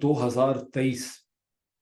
2023।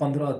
15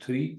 3।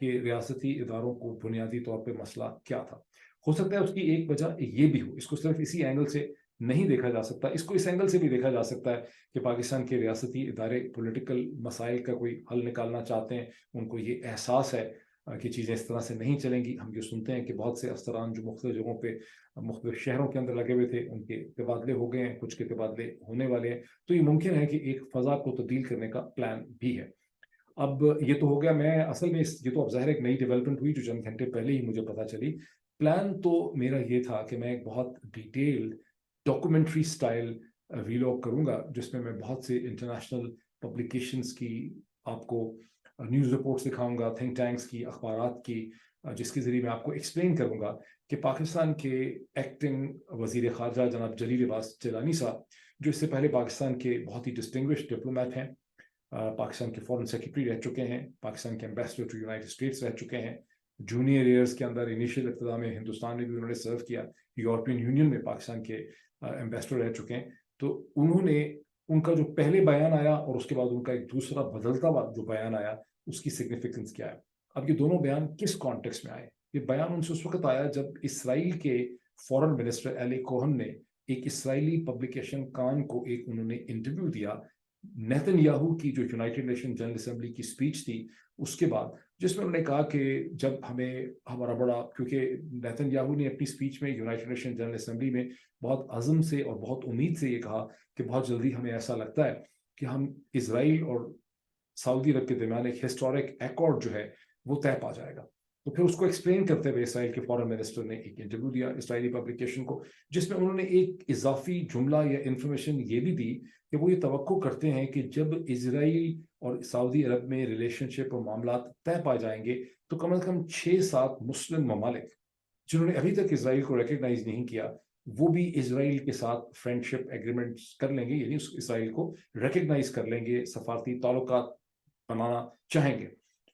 کہ ریاستی اداروں کو بنیادی طور پہ مسئلہ کیا تھا. ہو سکتا ہے اس کی ایک وجہ یہ بھی ہو. اس کو صرف اسی اینگل سے نہیں دیکھا جا سکتا, اس کو اس اینگل سے بھی دیکھا جا سکتا ہے کہ پاکستان کے ریاستی ادارے پولیٹیکل مسائل کا کوئی حل نکالنا چاہتے ہیں. ان کو یہ احساس ہے کہ چیزیں اس طرح سے نہیں چلیں گی. ہم یہ سنتے ہیں کہ بہت سے افسران جو مختلف جگہوں پہ مختلف شہروں کے اندر لگے ہوئے تھے, ان کے تبادلے ہو گئے ہیں, کچھ کے تبادلے ہونے والے ہیں. تو یہ ممکن ہے کہ ایک فضا کو تبدیل کرنے کا پلان بھی ہے. اب یہ تو ہو گیا. میں اصل میں یہ تو اب ظاہر ایک نئی ڈیولپمنٹ ہوئی جو چند گھنٹے پہلے ہی مجھے پتا چلی. پلان تو میرا یہ تھا کہ میں ایک بہت ڈیٹیلڈ ڈاکومنٹری سٹائل ویلاگ کروں گا, جس میں بہت سے انٹرنیشنل پبلیکیشنز کی آپ کو نیوز رپورٹس دکھاؤں گا, تھنک ٹینکس کی, اخبارات کی, جس کے ذریعے میں آپ کو ایکسپلین کروں گا کہ پاکستان کے ایکٹنگ وزیر خارجہ جناب جلیل عباس جیلانی صاحب, جو اس سے پہلے پاکستان کے بہت ہی ڈسٹنگوشڈ ڈپلومیٹ ہیں, پاکستان کے فورن سیکرٹری رہ چکے ہیں, پاکستان کے ایمبیسڈر ٹو یونائٹڈ اسٹیٹس رہ چکے ہیں, جونیئر ایئرز کے اندر انیشیل ابتدا میں ہندوستان میں بھی انہوں نے سرو کیا, یورپین یونین میں پاکستان کے ایمبیسڈر رہ چکے ہیں. تو انہوں نے ان کا جو پہلے بیان آیا اور اس کے بعد ان کا ایک دوسرا بدلتا ہوا جو بیان آیا, اس کی سگنیفیکنس کیا ہے. اب یہ دونوں بیان کس کانٹیکسٹ میں آئے؟ یہ بیان ان سے اس وقت آیا جب اسرائیل کے فورن منسٹر ایلی کوہن نے ایک اسرائیلی پبلیکیشن کان کو ایک انہوں نے انٹرویو دیا نیتن یاہو کی جو یونائٹڈ نیشن جنرل اسمبلی کی سپیچ تھی اس کے بعد, جس میں انہوں نے کہا کہ جب ہمیں ہمارا بڑا, کیونکہ نیتن یاہو نے اپنی سپیچ میں یونائٹڈ نیشن جنرل اسمبلی میں بہت عزم سے اور بہت امید سے یہ کہا کہ بہت جلدی ہمیں ایسا لگتا ہے کہ ہم اسرائیل اور سعودی عرب کے درمیان ایک ہسٹورک ایکارڈ جو ہے وہ طے پا جائے گا. تو پھر اس کو ایکسپلین کرتے ہوئے اسرائیل کے فورن منسٹر نے ایک انٹرویو دیا اسرائیلی پبلیکیشن کو, جس میں انہوں نے ایک اضافی جملہ یا انفارمیشن یہ بھی دی کہ وہ یہ توقع کرتے ہیں کہ جب اسرائیل اور سعودی عرب میں ریلیشن شپ اور معاملات طے پائے جائیں گے تو کم از کم 6-7 مسلم ممالک جنہوں نے ابھی تک اسرائیل کو ریکگنائز نہیں کیا, وہ بھی اسرائیل کے ساتھ فرینڈ شپ ایگریمنٹس کر لیں گے, یعنی اسرائیل کو ریکگنائز کر لیں گے, سفارتی تعلقات بنانا چاہیں گے.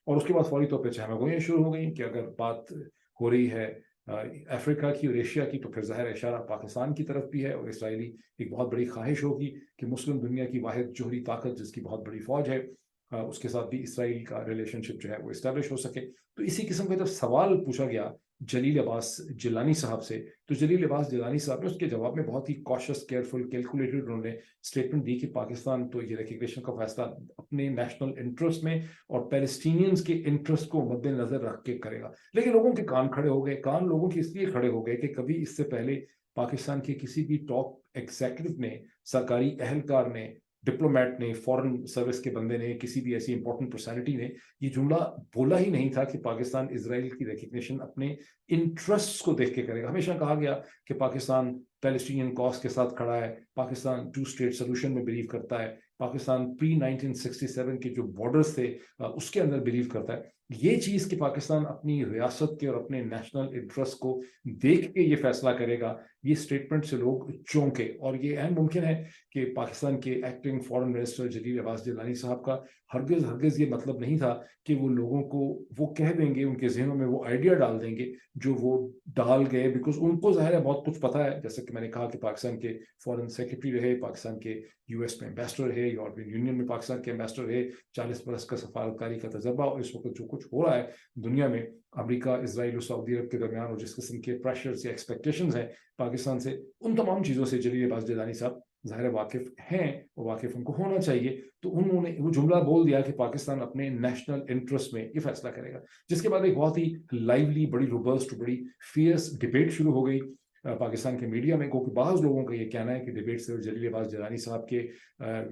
اور اس کے بعد فوری طور پہ چہمہ گوئیاں شروع ہو گئیں کہ اگر بات ہو رہی ہے افریقہ کی اور ایشیا کی تو پھر ظاہر اشارہ پاکستان کی طرف بھی ہے, اور اسرائیلی ایک بہت بڑی خواہش ہوگی کہ مسلم دنیا کی واحد جوہری طاقت جس کی بہت بڑی فوج ہے اس کے ساتھ بھی اسرائیل کا ریلیشن شپ جو ہے وہ اسٹیبلش ہو سکے. تو اسی قسم کا جب سوال پوچھا گیا جلیل عباس جیلانی صاحب سے, تو جلیل عباس جیلانی صاحب نے اس کے جواب میں بہت ہی کوشس, کیئرفل, کیلکولیٹڈ انہوں نے اسٹیٹمنٹ دی کہ پاکستان تو یہ ریکگنیشن کا فیصلہ اپنے نیشنل انٹرسٹ میں اور پیلسٹینینز کے انٹرسٹ کو مد نظر رکھ کے کرے گا. لیکن لوگوں کے کان کھڑے ہو گئے. کان لوگوں کے اس لیے کھڑے ہو گئے کہ کبھی اس سے پہلے پاکستان کے کسی بھی ٹاپ ایگزیکٹو نے, سرکاری اہلکار نے, ڈپلومیٹ نے, فورن سروس کے بندے نے, کسی بھی ایسی امپورٹنٹ پرسنالٹی نے یہ جملہ بولا ہی نہیں تھا کہ پاکستان اسرائیل کی ریکگنیشن اپنے انٹرسٹ کو دیکھ کے کرے گا. ہمیشہ کہا گیا کہ پاکستان پیلسٹینین کاز کے ساتھ کھڑا ہے, پاکستان 2 اسٹیٹ سولوشن میں بلیو کرتا ہے, پاکستان پری 1967 کے جو بارڈرز تھے اس کے اندر بلیو کرتا ہے. یہ چیز کہ پاکستان اپنی ریاست کے اور اپنے نیشنل انٹرسٹ کو دیکھ کے یہ فیصلہ کرے گا, یہ سٹیٹمنٹ سے لوگ چونکے. اور یہ عین ممکن ہے کہ پاکستان کے ایکٹنگ فورن منسٹر جلیل عباس جیلانی صاحب کا ہرگز یہ مطلب نہیں تھا کہ وہ لوگوں کو وہ کہہ دیں گے, ان کے ذہنوں میں وہ آئیڈیا ڈال دیں گے جو وہ ڈال گئے, بیکاز ان کو ظاہر ہے بہت کچھ پتا ہے. جیسے کہ میں نے کہا کہ پاکستان کے فورن سیکرٹری رہے, پاکستان کے یو ایس میں ایمبیسڈر رہے, یورپین یونین میں پاکستان کے ایمبیسڈر رہے, 40 برس کا سفارتکاری کا تجربہ, اور اس وقت جو کچھ ہو رہا ہے دنیا میں امریکہ, اسرائیل اور سعودی عرب کے درمیان, اور جس قسم کے پریشرز یا ایکسپیکٹیشنز ہیں پاکستان سے, ان تمام چیزوں سے جلیل عباس جیلانی صاحب ظاہر واقف ہیں اور واقف ان کو ہونا چاہیے. تو انہوں نے وہ جملہ بول دیا کہ پاکستان اپنے نیشنل انٹرسٹ میں یہ فیصلہ کرے گا, جس کے بعد ایک بہت ہی لائیولی, بڑی روبسٹ, بڑی فیئرس ڈبیٹ شروع ہو گئی پاکستان کے میڈیا میں. کیونکہ بعض لوگوں کا یہ کہنا ہے کہ ڈبیٹ صرف جلیل عباس جیلانی صاحب کے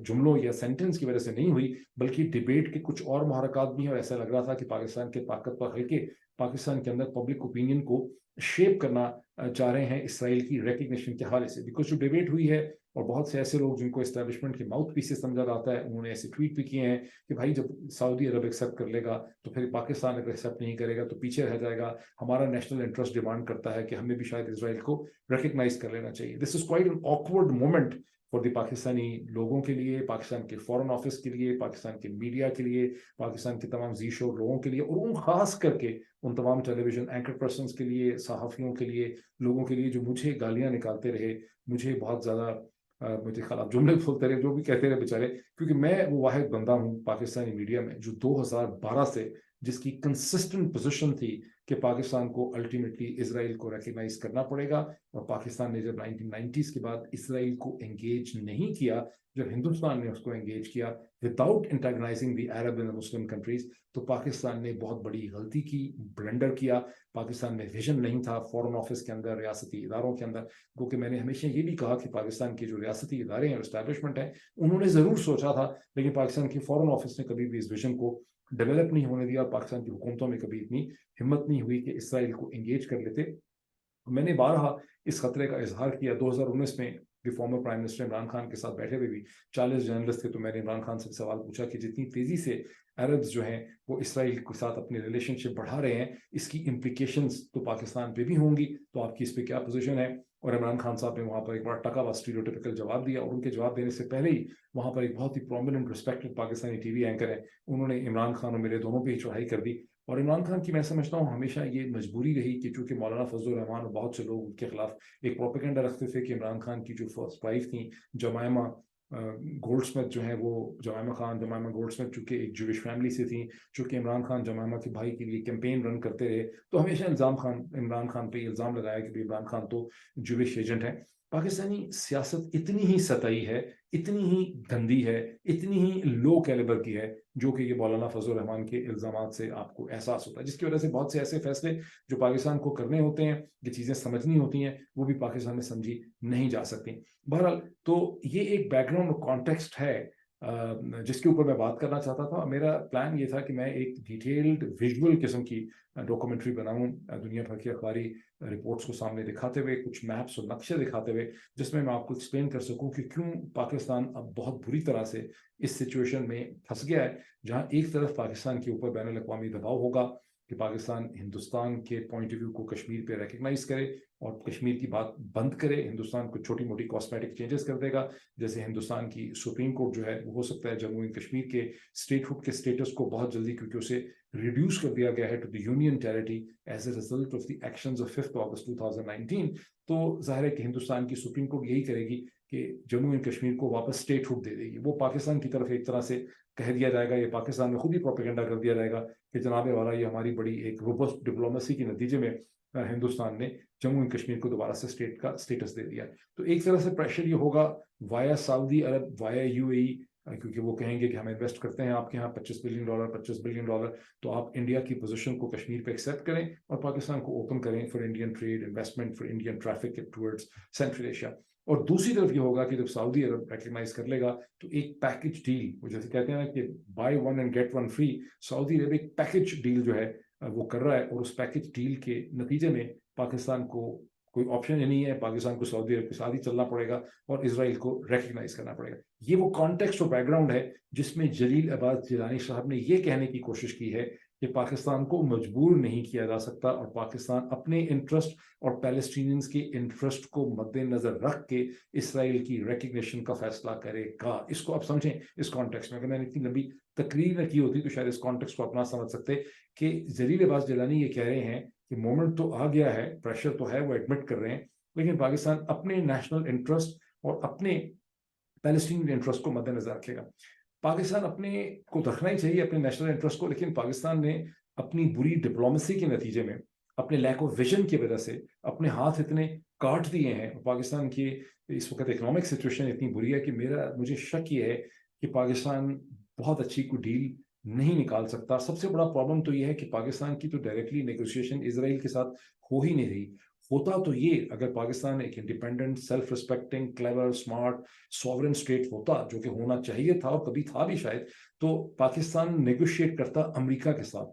جملوں یا سینٹنس کی وجہ سے نہیں ہوئی, بلکہ ڈبیٹ کے کچھ اور محرکات بھی ہیں, اور ایسا لگ رہا تھا کہ پاکستان کے طاقتور حلقے پاکستان کے اندر پبلک اوپینین کو شیپ کرنا چاہ رہے ہیں اسرائیل کی ریکگنیشن کے حوالے سے. بیکاز جو ڈیبیٹ ہوئی ہے, اور بہت سے ایسے لوگ جن کو اسٹیبلشمنٹ کے ماؤتھ پیسز سمجھا جاتا ہے, انہوں نے ایسے ٹویٹ بھی کیے ہیں کہ بھائی جب سعودی عرب ایکسیپٹ کر لے گا تو پھر پاکستان اگر ایکسیپٹ نہیں کرے گا تو پیچھے رہ جائے گا. ہمارا نیشنل انٹرسٹ ڈیمانڈ کرتا ہے کہ ہمیں بھی شاید اسرائیل کو ریکگنائز کر لینا چاہیے. This is quite an awkward moment for the Pakistani لوگوں کے لیے, پاکستان کے فورن آفس کے لیے, پاکستان کے میڈیا کے لیے, پاکستان کے تمام زی شور لوگوں کے لیے, اور ان خاص کر کے ان تمام ٹیلی ویژن اینکر پرسنس کے لیے, صحافیوں کے لیے, لوگوں کے لیے جو مجھے گالیاں نکالتے رہے, مجھے بہت زیادہ مجھے خلاف جملے بولتے رہے, جو بھی کہتے رہے بیچارے, کیونکہ میں وہ واحد بندہ ہوں پاکستانی میڈیا میں جو 2012 سے جس کی کنسسٹنٹ پوزیشن تھی کہ پاکستان کو الٹیمیٹلی اسرائیل کو ریکگنائز کرنا پڑے گا. اور پاکستان نے جب 1990s کے بعد اسرائیل کو انگیج نہیں کیا, جب ہندوستان نے اس کو انگیج کیا without antagonising the Arab and Muslim countries, تو پاکستان نے بہت بڑی غلطی کی, بلنڈر کیا. پاکستان میں ویژن نہیں تھا فورن آفس کے اندر, ریاستی اداروں کے اندر, کیونکہ میں نے ہمیشہ یہ بھی کہا کہ پاکستان کے جو ریاستی ادارے ہیں اور اسٹیبلشمنٹ ہیں انہوں نے ضرور سوچا تھا, لیکن پاکستان کی فورن آفس نے کبھی بھی اس ویژن کو ڈیولپ نہیں ہونے دیا, اور پاکستان کی حکومتوں میں کبھی اتنی ہمت نہیں ہوئی کہ اسرائیل کو انگیج کر لیتے. میں نے بارہا اس خطرے کا اظہار کیا. 2019 میں بھی former prime minister Imran Khan کے ساتھ بیٹھے ہوئے بھی 40 جرنلسٹ تھے, تو میں نے عمران خان سے سوال پوچھا کہ جتنی تیزی سے عربز جو ہیں وہ اسرائیل کے ساتھ اپنی ریلیشن شپ بڑھا رہے ہیں, اس کی امپلیکیشنز تو پاکستان پہ بھی ہوں گی, تو آپ کی اس پہ کیا پوزیشن ہے؟ اور عمران خان صاحب نے وہاں پر ایک بڑا ٹکا ہوا اسٹیریوٹیپیکل جواب دیا, اور ان کے جواب دینے سے پہلے ہی وہاں پر ایک بہت ہی پرومیننٹ ریسپیکٹڈ پاکستانی ٹی وی اینکر ہے, انہوں نے عمران خان اور میرے دونوں پہ ہی چڑھائی کر دی. اور عمران خان کی میں سمجھتا ہوں ہمیشہ یہ مجبوری رہی کہ چونکہ مولانا فضل الرحمان اور بہت سے لوگ ان کے خلاف ایک پروپیگنڈا رکھتے تھے کہ عمران خان کی جو فرسٹ وائف تھیں جمائمہ گولڈ سمتھ جو ہیں, وہ جمائمہ گولڈ سمتھ چونکہ ایک جوش فیملی سے تھیں, چونکہ عمران خان جمائمہ کے بھائی کے لیے کیمپین رن کرتے رہے, تو ہمیشہ عمران خان پہ الزام لگایا کہ عمران خان تو جوش ایجنٹ ہے. پاکستانی سیاست اتنی ہی سطحی ہے, اتنی ہی گندی ہے, اتنی ہی لو کیلیبر کی ہے, جو کہ یہ مولانا فضل الرحمان کے الزامات سے آپ کو احساس ہوتا ہے, جس کی وجہ سے بہت سے ایسے فیصلے جو پاکستان کو کرنے ہوتے ہیں, یہ چیزیں سمجھنی ہوتی ہیں, وہ بھی پاکستان میں سمجھی نہیں جا سکتی. بہرحال تو یہ ایک بیک گراؤنڈ کانٹیکسٹ ہے جس کے اوپر میں بات کرنا چاہتا تھا. میرا پلان یہ تھا کہ میں ایک ڈیٹیلڈ ویژول قسم کی ڈاکومنٹری بناؤں, دنیا بھر کی اخباری رپورٹس کو سامنے دکھاتے ہوئے, کچھ میپس اور نقشے دکھاتے ہوئے, جس میں آپ کو ایکسپلین کر سکوں کہ کیوں پاکستان اب بہت بری طرح سے اس سچویشن میں پھنس گیا ہے, جہاں ایک طرف پاکستان کے اوپر بین الاقوامی دباؤ ہوگا کہ پاکستان ہندوستان کے پوائنٹ آف ویو کو کشمیر پہ ریکگنائز کرے اور کشمیر کی بات بند کرے, ہندوستان کو چھوٹی موٹی کاسمیٹک چینجز کر دے گا, جیسے ہندوستان کی سپریم کورٹ جو ہے وہ ہو سکتا ہے جموں اینڈ کشمیر کے اسٹیٹ ہوڈ کے اسٹیٹس کو بہت جلدی, کیونکہ اسے ریڈیوس کر دیا گیا ہے to the union territory as a result of the actions of 5 August 2019, تو ظاہر ہے کہ ہندوستان کی سپریم کورٹ یہی کرے گی کہ جموں اینڈ کشمیر کو واپس اسٹیٹ ہوڈ دے دے گی. وہ پاکستان کی طرف ایک طرح سے کہہ دیا جائے گا, یہ پاکستان میں خود ہی پروپیگنڈا کر دیا جائے گا کہ جناب والا یہ ہماری بڑی ایک روبسٹ ڈپلومیسی کے نتیجے میں ہندوستان نے جموں اینڈ کشمیر کو دوبارہ سے اسٹیٹ کا اسٹیٹس دے دیا. تو ایک طرح سے پریشر یہ ہوگا وایا سعودی عرب, وایا UAE, کیونکہ وہ کہیں گے کہ ہم انویسٹ کرتے ہیں آپ کے یہاں $25 بلین, تو آپ انڈیا کی پوزیشن کو کشمیر پہ ایکسیپٹ کریں اور پاکستان کو اوپن کریں for Indian trade, investment, for Indian traffic towards central Asia. اور دوسری طرف یہ ہوگا کہ جب سعودی عرب ریکگنائز کر لے گا تو ایک پیکج ڈیل, وہ جیسے کہتے ہیں کہ buy one and get one free, Saudi Arab ایک پیکج ڈیل جو ہے وہ کر رہا ہے, اور اس پیکج ڈیل کے نتیجے میں پاکستان کو کوئی آپشن نہیں ہے, پاکستان کو سعودی عرب کے ساتھ ہی چلنا پڑے گا اور اسرائیل کو ریکگنائز کرنا پڑے گا. یہ وہ کانٹیکسٹ اور بیک گراؤنڈ ہے جس میں جلیل عباس جیلانی صاحب نے یہ کہنے کی کوشش کی ہے کہ پاکستان کو مجبور نہیں کیا جا سکتا, اور پاکستان اپنے انٹرسٹ اور پیلسٹینینز کے انٹرسٹ کو مد نظر رکھ کے اسرائیل کی ریکگنیشن کا فیصلہ کرے گا. اس کو آپ سمجھیں اس کانٹیکسٹ میں. اگر میں نے اتنی لمبی تقریر نہ کی ہوتی تو شاید اس کانٹیکسٹ کو اپنا سمجھ سکتے کہ جلیل عباس جیلانی یہ کہہ رہے ہیں کہ مومنٹ تو آ گیا ہے, پریشر تو ہے, وہ ایڈمٹ کر رہے ہیں, لیکن پاکستان اپنے نیشنل انٹرسٹ اور اپنے پیلسٹینین انٹرسٹ کو مد نظر رکھے گا. پاکستان اپنے کو رکھنا ہی چاہیے اپنے نیشنل انٹرسٹ کو, لیکن پاکستان نے اپنی بری ڈپلومیسی کے نتیجے میں, اپنے لیک آف ویژن کی وجہ سے اپنے ہاتھ اتنے کاٹ دیے ہیں. پاکستان کی اس وقت اکنامک سچویشن اتنی بری ہے کہ مجھے شک یہ ہے کہ پاکستان بہت اچھی کوئی ڈیل نہیں نکال سکتا. سب سے بڑا پرابلم تو یہ ہے کہ پاکستان کی تو ڈائریکٹلی نیگوشیشن اسرائیل کے ساتھ ہو ہی نہیں رہی. ہوتا تو یہ اگر پاکستان ایک independent, self respecting, clever, smart, sovereign state ہوتا, جو کہ ہونا چاہیے تھا اور کبھی تھا بھی شاید, تو پاکستان نیگوشیٹ کرتا امریکہ کے ساتھ,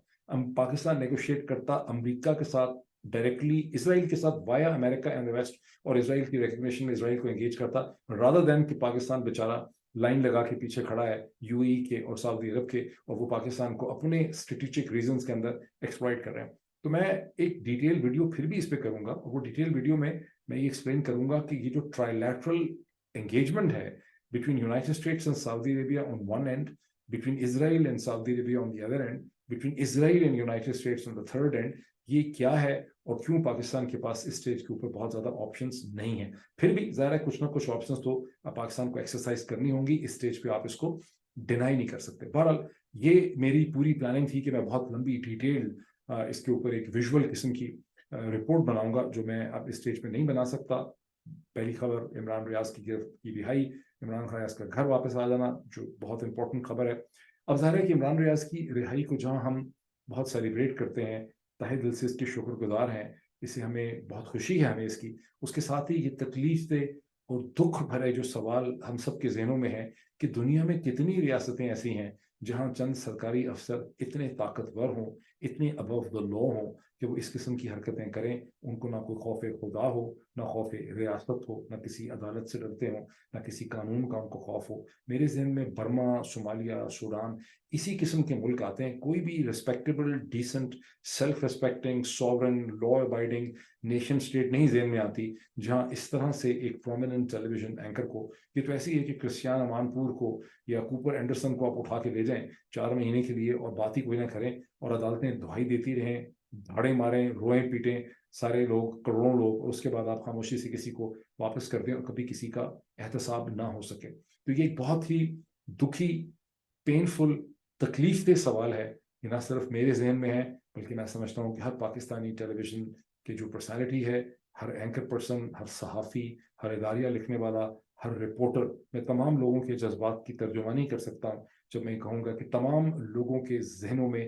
پاکستان نیگوشیٹ کرتا امریکہ کے ساتھ ڈائریکٹلی, اسرائیل کے ساتھ وایا امریکہ اینڈ ویسٹ, اور اسرائیل کی ریکگنیشن میں اسرائیل کو انگیج کرتا, رادر دین کہ پاکستان بیچارہ لائن لگا کے پیچھے کھڑا ہے UAE کے اور سعودی عرب کے, اور وہ پاکستان کو اپنے اسٹریٹجک ریزنز کے اندر ایکسپلائٹ کر رہے ہیں. تو میں ایک ڈیٹیل ویڈیو پھر بھی اس پہ کروں گا, اور وہ ڈیٹیل ویڈیو میں یہ ایکسپلین کروں گا کہ یہ جو ٹرائلیٹرل انگیجمنٹ ہے between United States and Saudi Arabia on one and, between Israel and Saudi Arabia on the other and, between Israel and United States on the third and, یہ کیا ہے اور کیوں پاکستان کے پاس اس اسٹیج کے اوپر بہت زیادہ آپشنس نہیں ہیں. پھر بھی ظاہر ہے کچھ نہ کچھ آپشنس تو پاکستان کو ایکسرسائز کرنی ہوں گی اس اسٹیج پہ, آپ اس کو ڈینائی نہیں کر سکتے. بہرحال یہ میری پوری پلاننگ تھی کہ میں بہت لمبی ڈیٹیلڈ اس کے اوپر ایک ویژول قسم کی رپورٹ بناؤں گا، جو میں اب اس اسٹیج پہ نہیں بنا سکتا. پہلی خبر عمران ریاض کی گرفت کی رہائی، عمران خان ریاض کا گھر واپس آ جانا، جو بہت امپورٹنٹ خبر ہے. اب ظاہر ہے کہ عمران ریاض کی رہائی کو جہاں ہم بہت سیلیبریٹ کرتے ہیں، تہہ دل سے اس کے شکر گزار ہیں، اسے ہمیں بہت خوشی ہے ہمیں اس کی، اس کے ساتھ ہی یہ تکلیف دہ اور دکھ بھرے جو سوال ہم سب کے ذہنوں میں ہے کہ دنیا میں کتنی ریاستیں ایسی ہیں جہاں چند سرکاری افسر اتنے طاقتور ہوں، اتنے ابو دا لا ہوں کہ وہ اس قسم کی حرکتیں کریں، ان کو نہ کوئی خوف خدا ہو، نہ خوف ریاست ہو، نہ کسی عدالت سے ڈرتے ہوں، نہ کسی قانون کا ان کو خوف ہو. میرے ذہن میں برما، صومالیہ، سوڈان، اسی قسم کے ملک آتے ہیں. کوئی بھی respectable, decent, self respecting, sovereign, law abiding nation state نہیں ذہن میں آتی جہاں اس طرح سے ایک پرومیننٹ ٹیلی ویژن اینکر کو، یہ تو ایسی ہے کہ کرسچیان امانپور کو یا کوپر اینڈرسن کو آپ اٹھا کے لے جائیں 4 مہینے کے لیے اور بات ہی کوئی نہ کریں، اور عدالتیں دہائی دیتی رہیں، دھاڑے ماریں، روئیں پیٹیں سارے لوگ، کروڑوں لوگ، اور اس کے بعد آپ خاموشی سے کسی کو واپس کر دیں اور کبھی کسی کا احتساب نہ ہو سکے. تو یہ ایک بہت ہی دکھی، پینفل، تکلیف دہ سوال ہے. یہ نہ صرف میرے ذہن میں ہے بلکہ میں سمجھتا ہوں کہ ہر پاکستانی ٹیلی ویژن کی جو پرسنالٹی ہے، ہر اینکر پرسن، ہر صحافی، ہر اداریہ لکھنے والا، ہر رپورٹر، میں تمام لوگوں کے جذبات کی ترجمانی کر سکتا ہوں جب میں کہوں گا کہ تمام لوگوں کے ذہنوں میں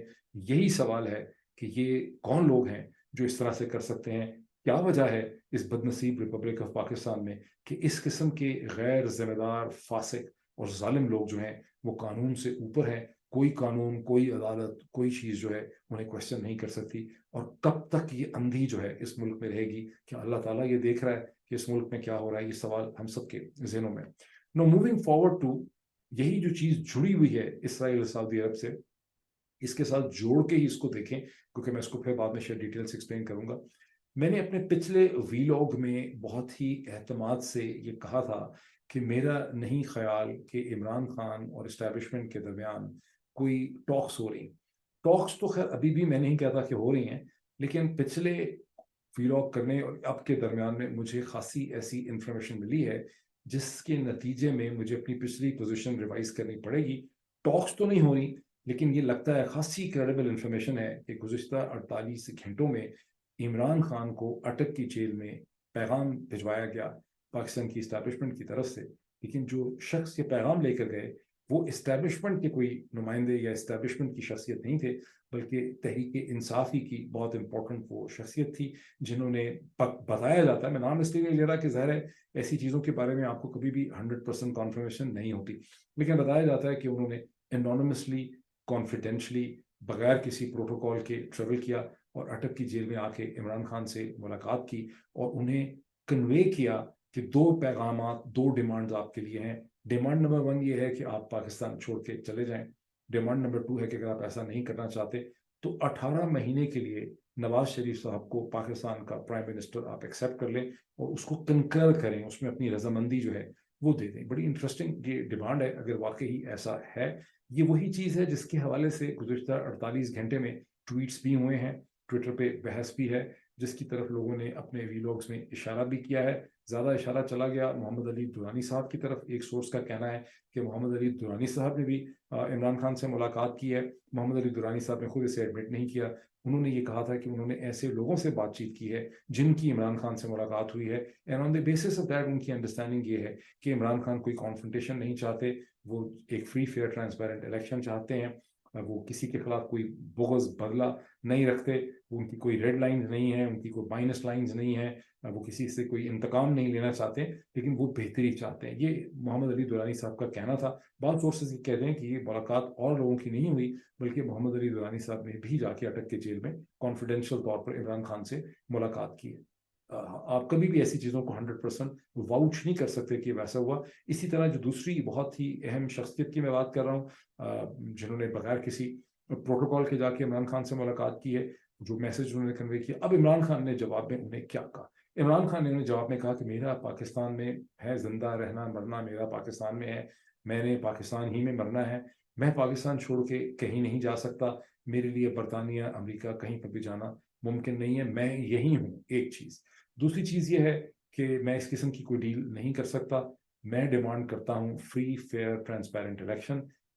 یہی سوال ہے کہ یہ کون لوگ ہیں جو اس طرح سے کر سکتے ہیں. کیا وجہ ہے اس بد نصیب ریپبلک آف پاکستان میں کہ اس قسم کے غیر ذمہ دار، فاسق اور ظالم لوگ جو ہیں وہ قانون سے اوپر ہیں. کوئی قانون، کوئی عدالت، کوئی چیز جو ہے انہیں کوشچن نہیں کر سکتی. اور کب تک یہ اندھی جو ہے اس ملک میں رہے گی؟ کہ اللہ تعالیٰ یہ دیکھ رہا ہے کہ اس ملک میں کیا ہو رہا ہے؟ یہ سوال ہم سب کے ذہنوں میں. نو موونگ فارورڈ ٹو، یہی جو چیز جڑی ہوئی ہے اسرائیل سعودی عرب سے، اس کے ساتھ جوڑ کے ہی اس کو دیکھیں، کیونکہ میں اس کو پھر بعد میں شاید ڈیٹیل سے ایکسپلین کروں گا. میں نے اپنے پچھلے ویلاگ میں بہت ہی اہتمام سے یہ کہا تھا کہ میرا نہیں خیال کہ عمران خان اور اسٹیبلشمنٹ کے درمیان کوئی ٹاکس ہو رہی. ٹاکس تو خیر ابھی بھی میں نہیں کہتا کہ ہو رہی ہیں، لیکن پچھلے ویلاگ کرنے اور اب کے درمیان میں مجھے خاصی ایسی انفارمیشن ملی ہے جس کے نتیجے میں مجھے اپنی پچھلی پوزیشن ریوائز کرنی پڑے گی. ٹاکس تو نہیں ہو رہی، لیکن یہ لگتا ہے خاصی کریڈیبل انفارمیشن ہے کہ گزشتہ 48 گھنٹوں میں عمران خان کو اٹک کی جیل میں پیغام بھجوایا گیا پاکستان کی اسٹیبلشمنٹ کی طرف سے. لیکن جو شخص یہ پیغام لے کر گئے وہ اسٹیبلشمنٹ کے کوئی نمائندے یا اسٹیبلشمنٹ کی شخصیت نہیں تھے، بلکہ تحریک انصافی کی بہت امپورٹنٹ وہ شخصیت تھی جنہوں نے بتایا جاتا ہے، میں نام اس لیے نہیں لے رہا کہ ظاہر ہے ایسی چیزوں کے بارے میں آپ کو کبھی بھی 100% کانفرمیشن نہیں ہوتی، لیکن بتایا جاتا ہے کہ انہوں نے انونیمسلی، کانفیڈینشلی، بغیر کسی پروٹوکول کے ٹریول کیا اور اٹک کی جیل میں آ کے عمران خان سے ملاقات کی اور انہیں کنوے کیا کہ 2 پیغامات، 2 ڈیمانڈز آپ کے لیے ہیں. ڈیمانڈ نمبر 1 یہ ہے کہ آپ پاکستان چھوڑ کے چلے جائیں. ڈیمانڈ نمبر 2 ہے کہ اگر آپ ایسا نہیں کرنا چاہتے تو 18 مہینے کے لیے نواز شریف صاحب کو پاکستان کا پرائم منسٹر آپ ایکسیپٹ کر لیں اور اس کو کنکر کریں، اس میں اپنی رضامندی جو ہے وہ دے دیں. بڑی انٹرسٹنگ یہ ڈیمانڈ ہے اگر واقعی ایسا ہے. یہ وہی چیز ہے جس کے حوالے سے گزشتہ 48 گھنٹے میں ٹویٹس بھی ہوئے ہیں، ٹویٹر پہ بحث بھی ہے، جس کی طرف لوگوں نے اپنے ویلاگز میں اشارہ بھی کیا ہے. زیادہ اشارہ چلا گیا محمد علی درانی صاحب کی طرف. ایک سورس کا کہنا ہے کہ محمد علی درانی صاحب نے بھی عمران خان سے ملاقات کی ہے. محمد علی درانی صاحب نے خود اسے ایڈمٹ نہیں کیا. انہوں نے یہ کہا تھا کہ انہوں نے ایسے لوگوں سے بات چیت کی ہے جن کی عمران خان سے ملاقات ہوئی ہے، and on the basis of that in کی انڈرسٹینڈنگ یہ ہے کہ عمران خان کوئی کانفرنٹیشن نہیں چاہتے، وہ ایک فری فیئر ٹرانسپیرنٹ الیکشن چاہتے ہیں، وہ کسی کے خلاف کوئی بغض بدلہ نہیں رکھتے، ان کی کوئی ریڈ لائنز نہیں ہیں، ان کی کوئی مائنس لائنز نہیں ہیں، وہ کسی سے کوئی انتقام نہیں لینا چاہتے، لیکن وہ بہتری چاہتے ہیں. یہ محمد علی درانی صاحب کا کہنا تھا. بعض سورسز یہ کہتے ہیں کہ یہ ملاقات اور لوگوں کی نہیں ہوئی بلکہ محمد علی درانی صاحب نے بھی جا کے اٹک کے جیل میں کانفیڈینشیل طور پر عمران خان سے ملاقات کی ہے. آپ کبھی بھی ایسی چیزوں کو 100% واؤچ نہیں کر سکتے کہ ویسا ہوا. اسی طرح جو دوسری بہت ہی اہم شخصیت کی میں بات کر رہا ہوں جنہوں نے بغیر کسی پروٹوکول کے جا کے عمران خان سے ملاقات کی ہے، جو میسج انہوں نے کنوے کیا. اب عمران خان نے جواب میں انہیں کیا کہا؟ عمران خان نے انہیں جواب میں کہا کہ میرا پاکستان میں ہے، زندہ رہنا مرنا میرا پاکستان میں ہے، میں نے پاکستان ہی میں مرنا ہے، میں پاکستان چھوڑ کے کہیں نہیں جا سکتا، میرے لیے برطانیہ، امریکہ کہیں پر بھی جانا ممکن نہیں ہے، میں یہی ہوں. ایک چیز. دوسری چیز یہ ہے کہ میں اس قسم کی کوئی ڈیل نہیں کر سکتا. میں ڈیمانڈ کرتا ہوں فری فیئر ٹرانسپیرنٹ الیکشن.